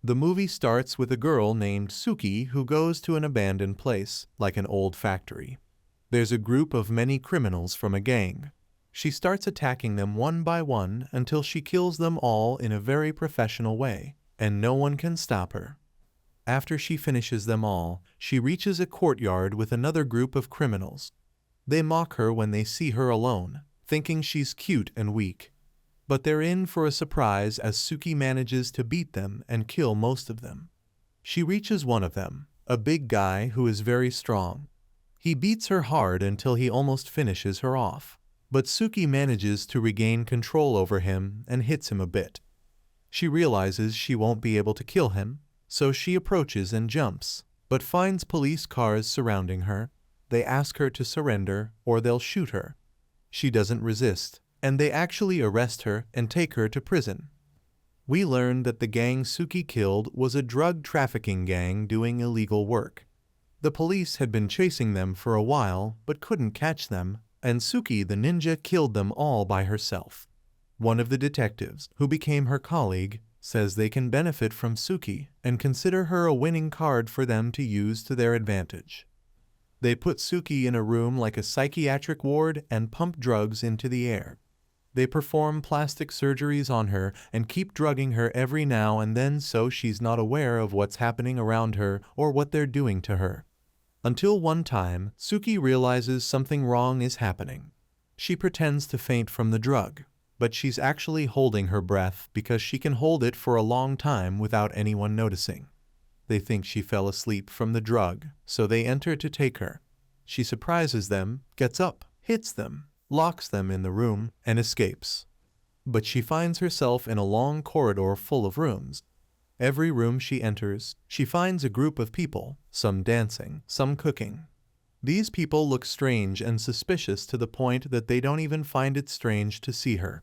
The movie starts with a girl named Suki who goes to an abandoned place, like an old factory. There's a group of many criminals from a gang. She starts attacking them one by one until she kills them all in a very professional way, and no one can stop her. After she finishes them all, she reaches a courtyard with another group of criminals. They mock her when they see her alone, thinking she's cute and weak. But they're in for a surprise as Suki manages to beat them and kill most of them. She reaches one of them, a big guy who is very strong. He beats her hard until he almost finishes her off. But Suki manages to regain control over him and hits him a bit. She realizes she won't be able to kill him, so she approaches and jumps, but finds police cars surrounding her. They ask her to surrender or they'll shoot her. She doesn't resist, and they actually arrest her and take her to prison. We learn that the gang Suki killed was a drug trafficking gang doing illegal work. The police had been chasing them for a while but couldn't catch them, and Suki the ninja killed them all by herself. One of the detectives, who became her colleague, says they can benefit from Suki and consider her a winning card for them to use to their advantage. They put Suki in a room like a psychiatric ward and pump drugs into the air. They perform plastic surgeries on her and keep drugging her every now and then so she's not aware of what's happening around her or what they're doing to her. Until one time, Suki realizes something wrong is happening. She pretends to faint from the drug, but she's actually holding her breath because she can hold it for a long time without anyone noticing. They think she fell asleep from the drug, so they enter to take her. She surprises them, gets up, hits them, locks them in the room, and escapes. But she finds herself in a long corridor full of rooms. Every room she enters, she finds a group of people, some dancing, some cooking. These people look strange and suspicious to the point that they don't even find it strange to see her.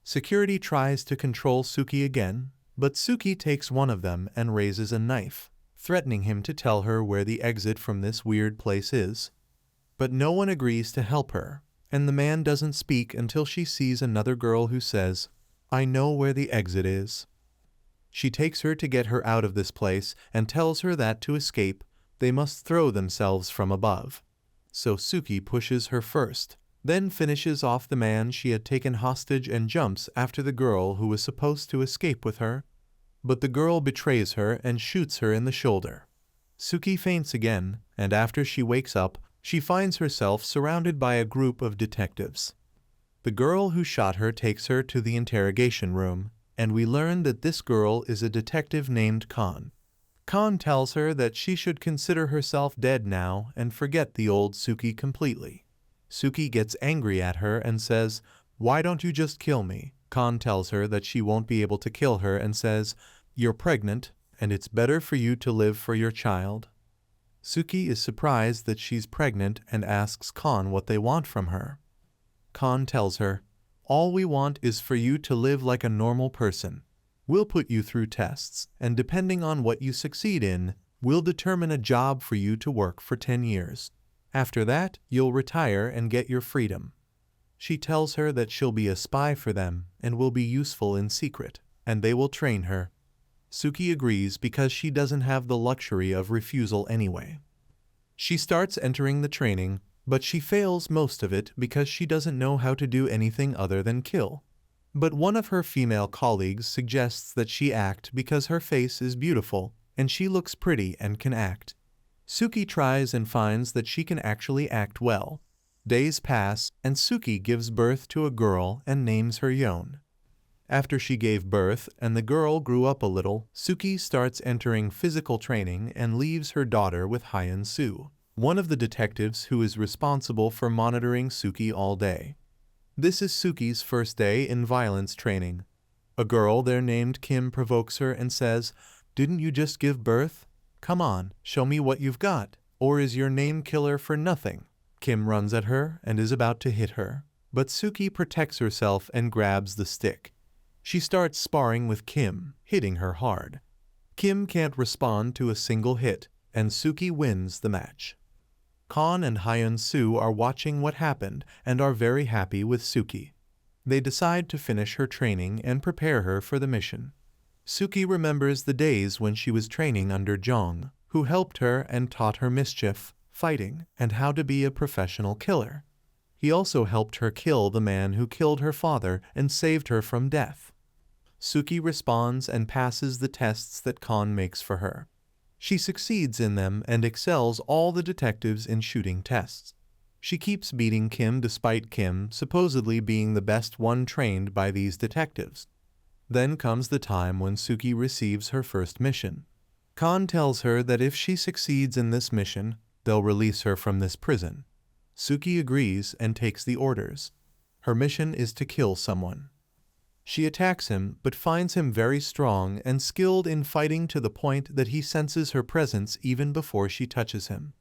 Security tries to control Suki again, but Suki takes one of them and raises a knife, threatening him to tell her where the exit from this weird place is. But no one agrees to help her, and the man doesn't speak until she sees another girl who says, "I know where the exit is." She takes her to get her out of this place and tells her that to escape, they must throw themselves from above. So Suki pushes her first, then finishes off the man she had taken hostage and jumps after the girl who was supposed to escape with her. But the girl betrays her and shoots her in the shoulder. Suki faints again, and after she wakes up, she finds herself surrounded by a group of detectives. The girl who shot her takes her to the interrogation room, and we learn that this girl is a detective named Khan. Khan tells her that she should consider herself dead now and forget the old Suki completely. Suki gets angry at her and says, "Why don't you just kill me?" Khan tells her that she won't be able to kill her and says, "You're pregnant, and it's better for you to live for your child." Suki is surprised that she's pregnant and asks Khan what they want from her. Khan tells her, "All we want is for you to live like a normal person. We'll put you through tests, and depending on what you succeed in, we'll determine a job for you to work for 10 years. After that, you'll retire and get your freedom." She tells her that she'll be a spy for them and will be useful in secret, and they will train her. Suki agrees because she doesn't have the luxury of refusal anyway. She starts entering the training, but she fails most of it because she doesn't know how to do anything other than kill. But one of her female colleagues suggests that she act because her face is beautiful and she looks pretty and can act. Suki tries and finds that she can actually act well. Days pass, and Suki gives birth to a girl and names her Yon. After she gave birth and the girl grew up a little, Suki starts entering physical training and leaves her daughter with Hyun Soo, one of the detectives who is responsible for monitoring Suki all day. This is Suki's first day in violence training. A girl there named Kim provokes her and says, "Didn't you just give birth? Come on, show me what you've got, or is your name killer for nothing?" Kim runs at her and is about to hit her, but Suki protects herself and grabs the stick. She starts sparring with Kim, hitting her hard. Kim can't respond to a single hit, and Suki wins the match. Khan and Hyun Soo are watching what happened and are very happy with Suki. They decide to finish her training and prepare her for the mission. Suki remembers the days when she was training under Jong, who helped her and taught her mischief, fighting, and how to be a professional killer. He also helped her kill the man who killed her father and saved her from death. Suki responds and passes the tests that Kan makes for her. She succeeds in them and excels all the detectives in shooting tests. She keeps beating Kim despite Kim supposedly being the best one trained by these detectives. Then comes the time when Suki receives her first mission. Kan tells her that if she succeeds in this mission, they'll release her from this prison. Suki agrees and takes the orders. Her mission is to kill someone. She attacks him but finds him very strong and skilled in fighting to the point that he senses her presence even before she touches him.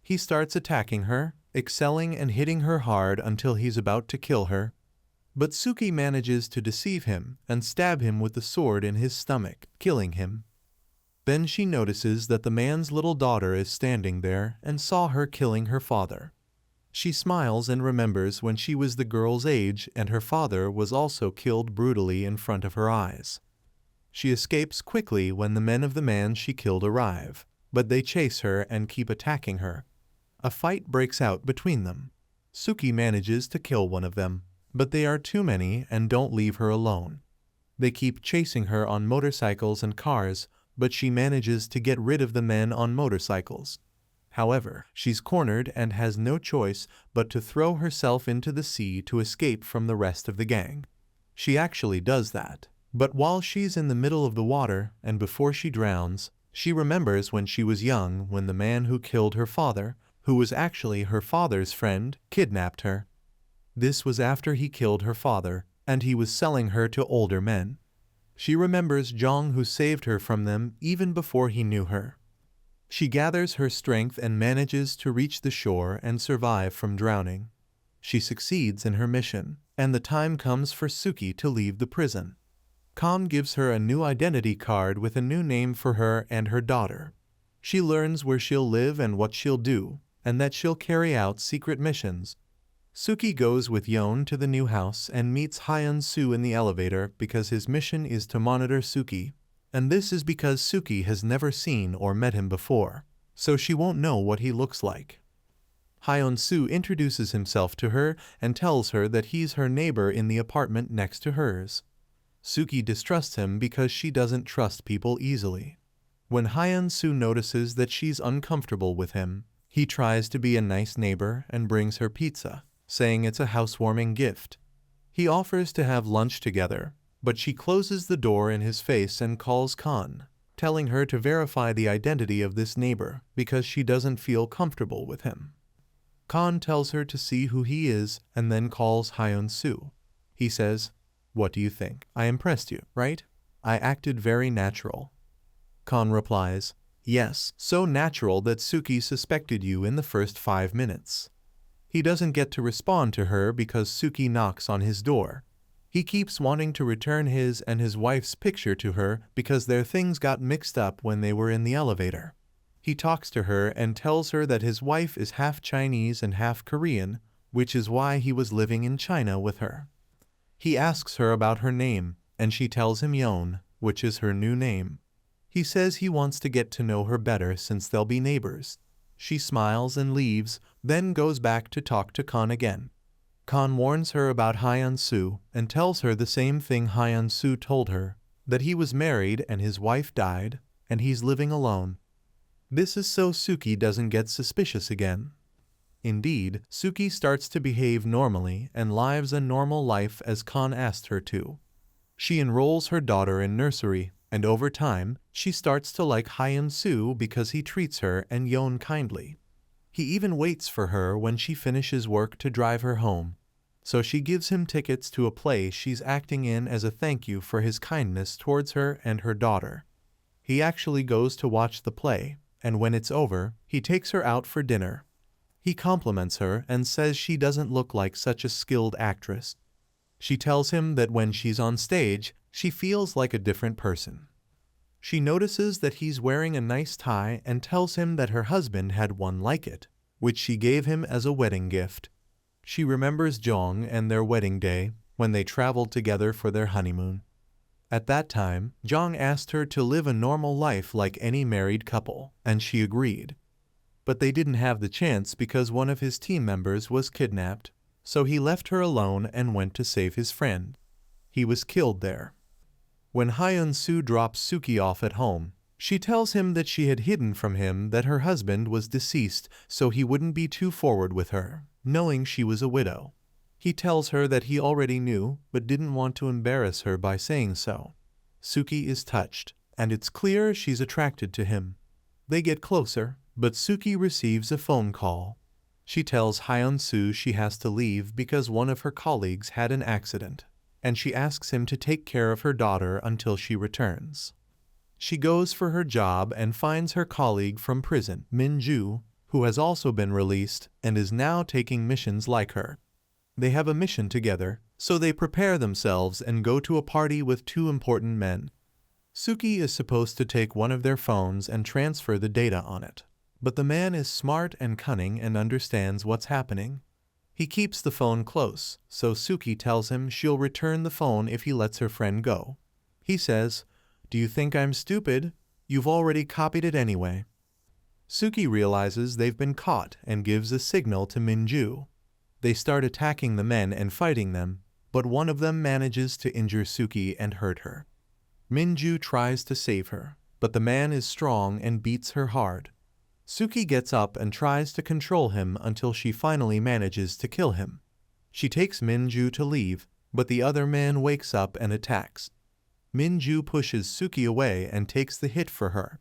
He starts attacking her, excelling and hitting her hard until he's about to kill her. But Suki manages to deceive him and stab him with the sword in his stomach, killing him. Then she notices that the man's little daughter is standing there and saw her killing her father. She smiles and remembers when she was the girl's age and her father was also killed brutally in front of her eyes. She escapes quickly when the men of the man she killed arrive, but they chase her and keep attacking her. A fight breaks out between them. Suki manages to kill one of them, but they are too many and don't leave her alone. They keep chasing her on motorcycles and cars, but she manages to get rid of the men on motorcycles. However, she's cornered and has no choice but to throw herself into the sea to escape from the rest of the gang. She actually does that, but while she's in the middle of the water and before she drowns, she remembers when she was young when the man who killed her father, who was actually her father's friend, kidnapped her. This was after he killed her father, and he was selling her to older men. She remembers Jong who saved her from them even before he knew her. She gathers her strength and manages to reach the shore and survive from drowning. She succeeds in her mission, and the time comes for Suki to leave the prison. Kan gives her a new identity card with a new name for her and her daughter. She learns where she'll live and what she'll do, and that she'll carry out secret missions. Suki goes with Yeon to the new house and meets Hyun-soo in the elevator because his mission is to monitor Suki. And this is because Suki has never seen or met him before, so she won't know what he looks like. Hyun-soo introduces himself to her and tells her that he's her neighbor in the apartment next to hers. Suki distrusts him because she doesn't trust people easily. When Hyun-soo notices that she's uncomfortable with him, he tries to be a nice neighbor and brings her pizza, saying it's a housewarming gift. He offers to have lunch together, but she closes the door in his face and calls Kan, telling her to verify the identity of this neighbor because she doesn't feel comfortable with him. Kan tells her to see who he is and then calls Hyun-soo. He says, "What do you think? I impressed you, right? I acted very natural." Kan replies, "Yes, so natural that Suki suspected you in the first 5 minutes." He doesn't get to respond to her because Suki knocks on his door. He keeps wanting to return his and his wife's picture to her because their things got mixed up when they were in the elevator. He talks to her and tells her that his wife is half Chinese and half Korean, which is why he was living in China with her. He asks her about her name, and she tells him Yeon, which is her new name. He says he wants to get to know her better since they'll be neighbors. She smiles and leaves, then goes back to talk to Kan again. Kan warns her about Hyun-soo and tells her the same thing Hyun-soo told her, that he was married and his wife died, and he's living alone. This is so Suki doesn't get suspicious again. Indeed, Suki starts to behave normally and lives a normal life as Kan asked her to. She enrolls her daughter in nursery, and over time, she starts to like Hyun-soo because he treats her and Yeon kindly. He even waits for her when she finishes work to drive her home. So she gives him tickets to a play she's acting in as a thank you for his kindness towards her and her daughter. He actually goes to watch the play, and when it's over, he takes her out for dinner. He compliments her and says she doesn't look like such a skilled actress. She tells him that when she's on stage, she feels like a different person. She notices that he's wearing a nice tie and tells him that her husband had one like it, which she gave him as a wedding gift. She remembers Jong and their wedding day, when they traveled together for their honeymoon. At that time, Jong asked her to live a normal life like any married couple, and she agreed. But they didn't have the chance because one of his team members was kidnapped, so he left her alone and went to save his friend. He was killed there. When Hyun-soo drops Suki off at home, she tells him that she had hidden from him that her husband was deceased so he wouldn't be too forward with her, knowing she was a widow. He tells her that he already knew but didn't want to embarrass her by saying so. Suki is touched, and it's clear she's attracted to him. They get closer, but Suki receives a phone call. She tells Hyun-soo she has to leave because one of her colleagues had an accident, and she asks him to take care of her daughter until she returns. She goes for her job and finds her colleague from prison, Min-ju, who has also been released and is now taking missions like her. They have a mission together, so they prepare themselves and go to a party with two important men. Suki is supposed to take one of their phones and transfer the data on it. But the man is smart and cunning and understands what's happening. He keeps the phone close, so Suki tells him she'll return the phone if he lets her friend go. He says, "Do you think I'm stupid? You've already copied it anyway." Suki realizes they've been caught and gives a signal to Min-ju. They start attacking the men and fighting them, but one of them manages to injure Suki and hurt her. Min-ju tries to save her, but the man is strong and beats her hard. Suki gets up and tries to control him until she finally manages to kill him. She takes Min-ju to leave, but the other man wakes up and attacks. Min-ju pushes Suki away and takes the hit for her.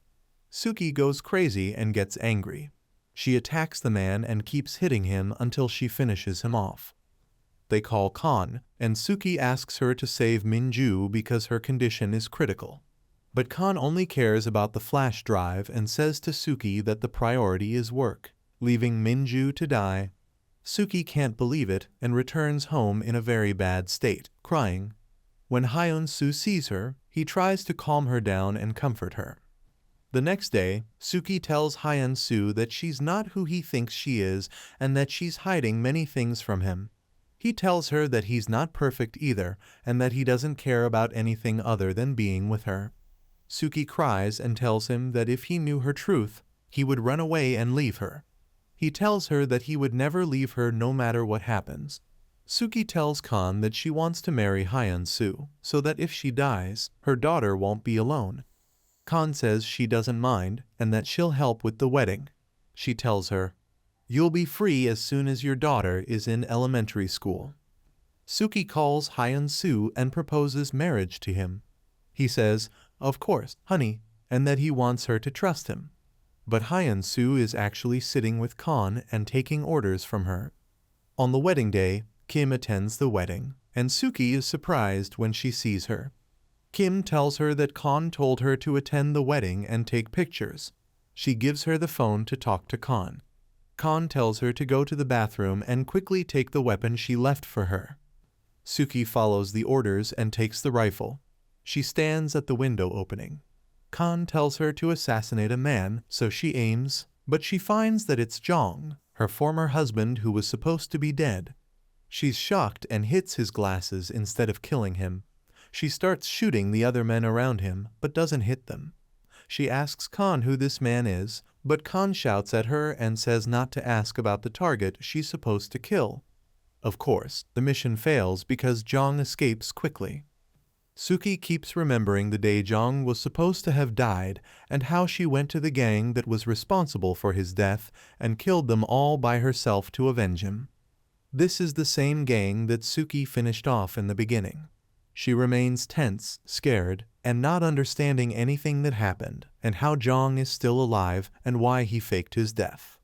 Suki goes crazy and gets angry. She attacks the man and keeps hitting him until she finishes him off. They call Khan, and Suki asks her to save Min-ju because her condition is critical. But Khan only cares about the flash drive and says to Suki that the priority is work, leaving Min-ju to die. Suki can't believe it and returns home in a very bad state, crying. When Hyun-soo sees her, he tries to calm her down and comfort her. The next day, Suki tells Hyun-soo that she's not who he thinks she is and that she's hiding many things from him. He tells her that he's not perfect either and that he doesn't care about anything other than being with her. Suki cries and tells him that if he knew her truth, he would run away and leave her. He tells her that he would never leave her no matter what happens. Suki tells Khan that she wants to marry Hyun-soo, so that if she dies, her daughter won't be alone. Khan says she doesn't mind and that she'll help with the wedding. She tells her, "You'll be free as soon as your daughter is in elementary school." Suki calls Hyun-soo and proposes marriage to him. He says, "Of course, honey," and that he wants her to trust him. But Hyun-soo is actually sitting with Khan and taking orders from her. On the wedding day, Kim attends the wedding, and Suki is surprised when she sees her. Kim tells her that Khan told her to attend the wedding and take pictures. She gives her the phone to talk to Khan. Khan tells her to go to the bathroom and quickly take the weapon she left for her. Suki follows the orders and takes the rifle. She stands at the window opening. Khan tells her to assassinate a man, so she aims, but she finds that it's Jong, her former husband who was supposed to be dead. She's shocked and hits his glasses instead of killing him. She starts shooting the other men around him, but doesn't hit them. She asks Khan who this man is, but Khan shouts at her and says not to ask about the target she's supposed to kill. Of course, the mission fails because Jong escapes quickly. Suki keeps remembering the day Jong was supposed to have died and how she went to the gang that was responsible for his death and killed them all by herself to avenge him. This is the same gang that Suki finished off in the beginning. She remains tense, scared, and not understanding anything that happened and how Jong is still alive and why he faked his death.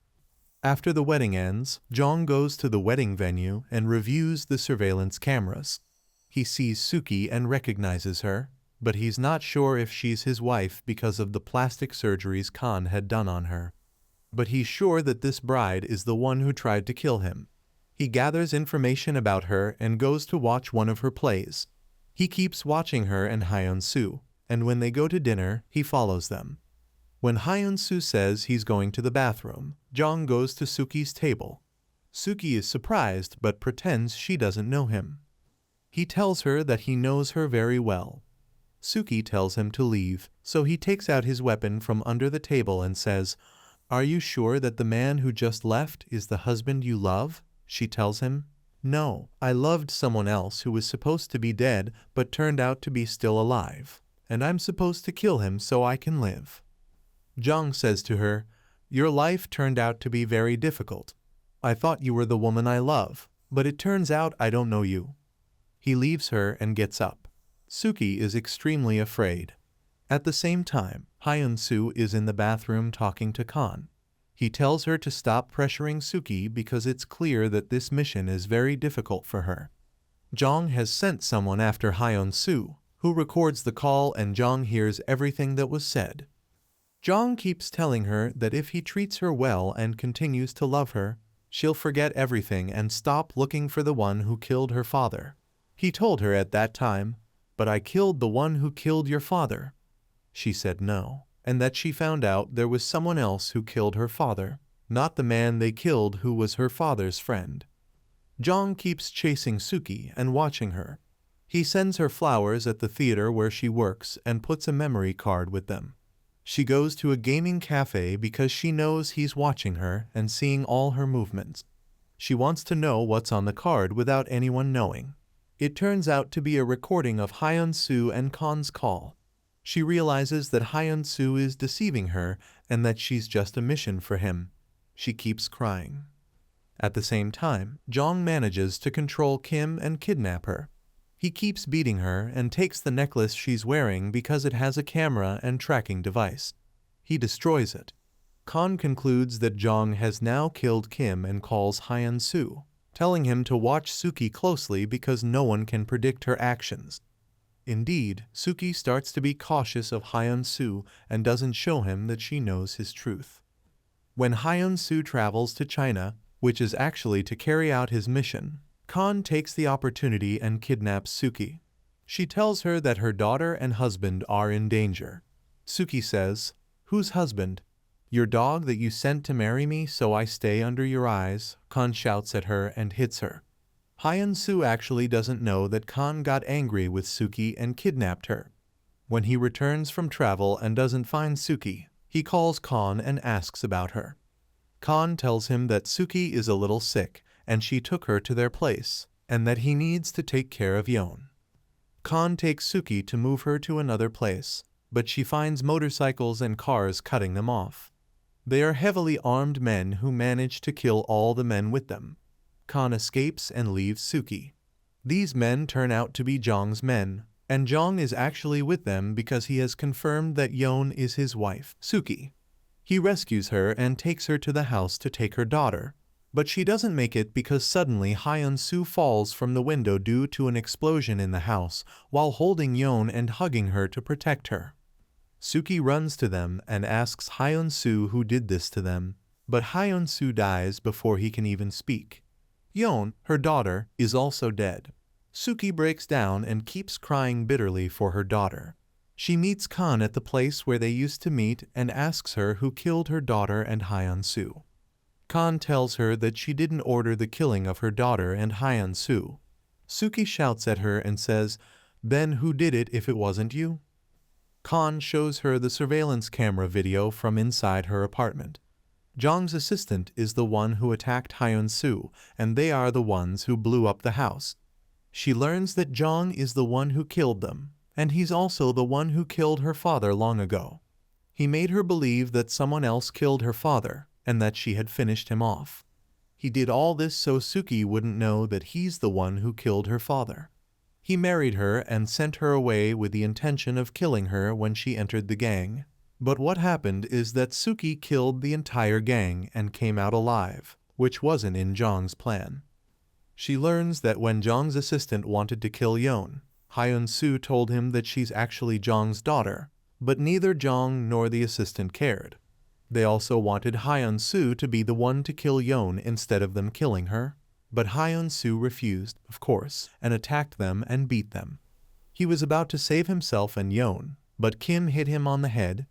After the wedding ends, Jong goes to the wedding venue and reviews the surveillance cameras. He sees Suki and recognizes her, but he's not sure if she's his wife because of the plastic surgeries Khan had done on her. But he's sure that this bride is the one who tried to kill him. He gathers information about her and goes to watch one of her plays. He keeps watching her and Hyun-soo, and when they go to dinner, he follows them. When Hyun-soo says he's going to the bathroom, Jong goes to Suki's table. Suki is surprised but pretends she doesn't know him. He tells her that he knows her very well. Suki tells him to leave, so he takes out his weapon from under the table and says, "Are you sure that the man who just left is the husband you love?" She tells him, "No, I loved someone else who was supposed to be dead but turned out to be still alive, and I'm supposed to kill him so I can live." Zhang says to her, "Your life turned out to be very difficult. I thought you were the woman I love, but it turns out I don't know you." He leaves her and gets up. Suki is extremely afraid. At the same time, Hyun-soo is in the bathroom talking to Kan. He tells her to stop pressuring Suki because it's clear that this mission is very difficult for her. Zhang has sent someone after Hyun-soo, who records the call, and Zhang hears everything that was said. Zhang keeps telling her that if he treats her well and continues to love her, she'll forget everything and stop looking for the one who killed her father. He told her at that time, "But I killed the one who killed your father." She said no, and that she found out there was someone else who killed her father, not the man they killed who was her father's friend. Zhang keeps chasing Suki and watching her. He sends her flowers at the theater where she works and puts a memory card with them. She goes to a gaming cafe because she knows he's watching her and seeing all her movements. She wants to know what's on the card without anyone knowing. It turns out to be a recording of Hyun-soo and Kan's call. She realizes that Hyun-soo is deceiving her and that she's just a mission for him. She keeps crying. At the same time, Zhang manages to control Kim and kidnap her. He keeps beating her and takes the necklace she's wearing because it has a camera and tracking device. He destroys it. Kan concludes that Zhang has now killed Kim and calls Hyun-soo, telling him to watch Suki closely because no one can predict her actions. Indeed, Suki starts to be cautious of Hyun-soo and doesn't show him that she knows his truth. When Hyun-soo travels to China, which is actually to carry out his mission, Kan takes the opportunity and kidnaps Suki. She tells her that her daughter and husband are in danger. Suki says, "Whose husband?" "Your dog that you sent to marry me so I stay under your eyes," Kan shouts at her and hits her. Hyun-soo actually doesn't know that Kan got angry with Suki and kidnapped her. When he returns from travel and doesn't find Suki, he calls Kan and asks about her. Kan tells him that Suki is a little sick and she took her to their place, and that he needs to take care of Yeon. Kan takes Suki to move her to another place, but she finds motorcycles and cars cutting them off. They are heavily armed men who manage to kill all the men with them. Kan escapes and leaves Suki. These men turn out to be Zhang's men, and Zhang is actually with them because he has confirmed that Yeon is his wife, Suki. He rescues her and takes her to the house to take her daughter, but she doesn't make it because suddenly Hyun-soo falls from the window due to an explosion in the house while holding Yeon and hugging her to protect her. Suki runs to them and asks Hyun-soo who did this to them, but Hyun-soo dies before he can even speak. Yeon, her daughter, is also dead. Suki breaks down and keeps crying bitterly for her daughter. She meets Kan at the place where they used to meet and asks her who killed her daughter and Hyun-soo. Kan tells her that she didn't order the killing of her daughter and Hyun-soo. Suki shouts at her and says, "Then who did it if it wasn't you?" Kan shows her the surveillance camera video from inside her apartment. Zhang's assistant is the one who attacked Hyun-soo, and they are the ones who blew up the house. She learns that Zhang is the one who killed them, and he's also the one who killed her father long ago. He made her believe that someone else killed her father, and that she had finished him off. He did all this so Suki wouldn't know that he's the one who killed her father. He married her and sent her away with the intention of killing her when she entered the gang. But what happened is that Suki killed the entire gang and came out alive, which wasn't in Zhang's plan. She learns that when Zhang's assistant wanted to kill Yeon, Hyun-soo told him that she's actually Zhang's daughter, but neither Zhang nor the assistant cared. They also wanted Hyun-soo to be the one to kill Yeon instead of them killing her, but Hyun-soo refused, of course, and attacked them and beat them. He was about to save himself and Yeon, but Kim hit him on the head.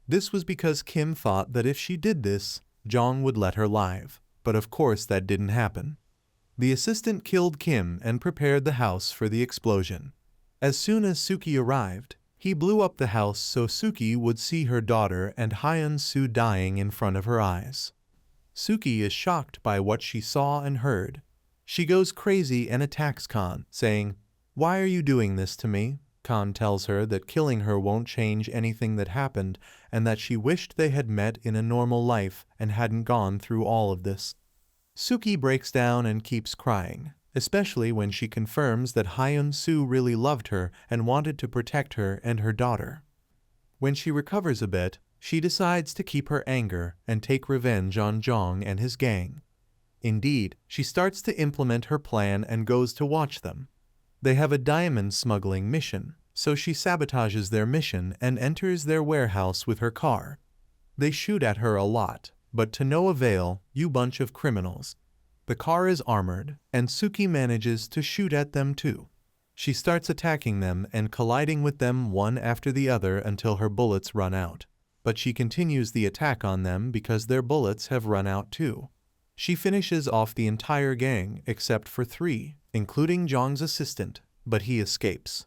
This was because Kim thought that if she did this, Zhang would let her live, but of course that didn't happen. The assistant killed Kim and prepared the house for the explosion. As soon as Suki arrived, He blew up the house so Suki would see her daughter and Hyun-soo dying in front of her eyes. Suki is shocked by what she saw and heard. She goes crazy and attacks Khan, saying, "Why are you doing this to me?" Khan tells her that killing her won't change anything that happened and that she wished they had met in a normal life and hadn't gone through all of this. Suki breaks down and keeps crying, especially when she confirms that Hyun-soo really loved her and wanted to protect her and her daughter. When she recovers a bit, she decides to keep her anger and take revenge on Jong and his gang. Indeed, she starts to implement her plan and goes to watch them. They have a diamond smuggling mission, so she sabotages their mission and enters their warehouse with her car. They shoot at her a lot, but to no avail, you bunch of criminals. The car is armored, and Suki manages to shoot at them too. She starts attacking them and colliding with them one after the other until her bullets run out. But she continues the attack on them because their bullets have run out too. She finishes off the entire gang except for 3, including Jong's assistant, but he escapes.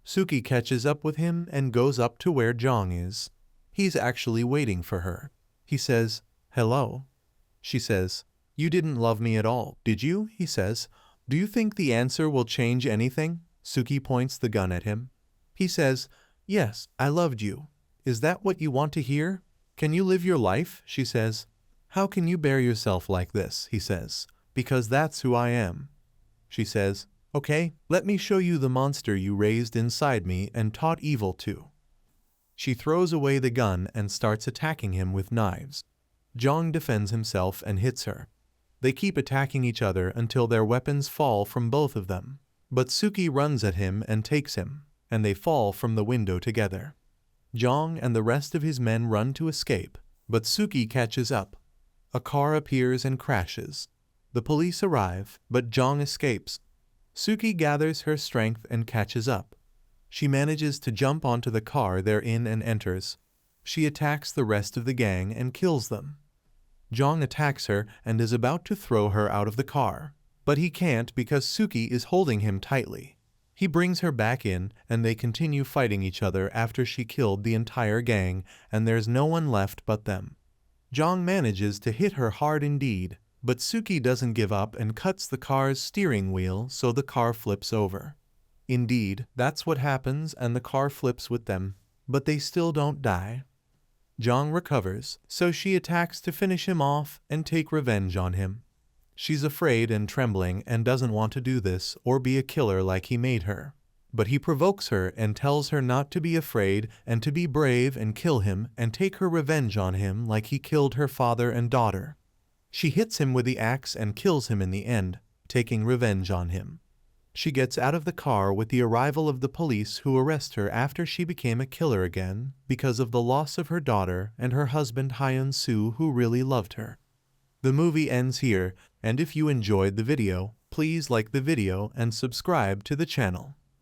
Suki catches up with him and goes up to where Jong is. He's actually waiting for her. He says, "Hello." She says, "You didn't love me at all, did you?" He says, "Do you think the answer will change anything?" Suki points the gun at him. He says, "Yes, I loved you. Is that what you want to hear? Can you live your life?" She says, "How can you bear yourself like this?" He says, "Because that's who I am." She says, "Okay, let me show you the monster you raised inside me and taught evil to." She throws away the gun and starts attacking him with knives. Jong defends himself and hits her. They keep attacking each other until their weapons fall from both of them. But Suki runs at him and takes him, and they fall from the window together. Jong and the rest of his men run to escape, but Suki catches up. A car appears and crashes. The police arrive, but Jong escapes. Suki gathers her strength and catches up. She manages to jump onto the car they're in and enters. She attacks the rest of the gang and kills them. Jong attacks her and is about to throw her out of the car, but he can't because Suki is holding him tightly. He brings her back in and they continue fighting each other after she killed the entire gang and there's no one left but them. Jong manages to hit her hard indeed, but Suki doesn't give up and cuts the car's steering wheel so the car flips over. Indeed, that's what happens and the car flips with them, but they still don't die. Jong recovers, so she attacks to finish him off and take revenge on him. She's afraid and trembling and doesn't want to do this or be a killer like he made her. But he provokes her and tells her not to be afraid and to be brave and kill him and take her revenge on him like he killed her father and daughter. She hits him with the axe and kills him in the end, taking revenge on him. She gets out of the car with the arrival of the police who arrest her after she became a killer again because of the loss of her daughter and her husband Hyun-soo who really loved her. The movie ends here, and if you enjoyed the video, please like the video and subscribe to the channel.